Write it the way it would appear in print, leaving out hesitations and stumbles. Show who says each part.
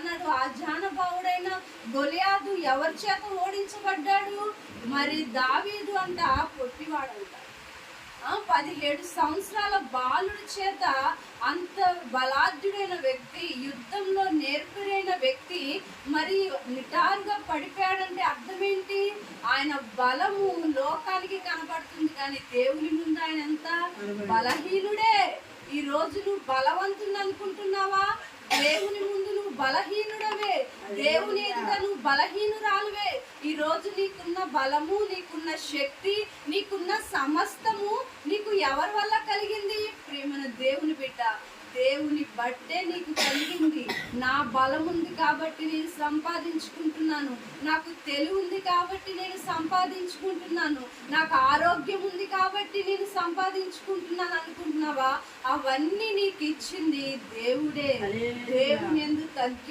Speaker 1: అన్నాడు, ఆ జానబావుడైన గొలియాదు ఎవరి చేత ఓడించబడ్డాడు? మరి దావీదు అంట పొట్టివాడంట. 17 సంవత్సరాల బాలుడి చేత, అంత బలాఢ్యుడైన వ్యక్తి, యుద్ధంలో నేర్పరైన వ్యక్తి మరి నిటారుగా పడిపోయాడంటే అర్థం ఏంటి? ఆయన బలము లోకానికి కనబడుతుంది, కానీ దేవుని ముందు ఆయన ఎంత బలహీనుడే. ఈ రోజు నువ్వు బలవంతుని అనుకుంటున్నావా? దేవుని ముందు నువ్వు బలహీనుడవే. దేవుని ఎదుట నువ్వు బలహీనురాలువే. ఈ రోజు నీకున్న బలము, నీకున్న శక్తి, నీకున్న సమస్తము నీకు ఎవరి వల్ల కలిగింది? ప్రేమన దేవుని బిడ్డ, దేవుని బట్టే నీకు కలిగింది. నా బలం ఉంది కాబట్టి నేను సంపాదించుకుంటున్నాను, నాకు తెలివి ఉంది కాబట్టి నేను సంపాదించుకుంటున్నాను, నాకు ఆరోగ్యం ఉంది కాబట్టి నేను సంపాదించుకుంటున్నాను అనుకుంటున్నావా? అవన్నీ నీకు ఇచ్చింది దేవుడే. దేవుని ఎందుకు తగ్గి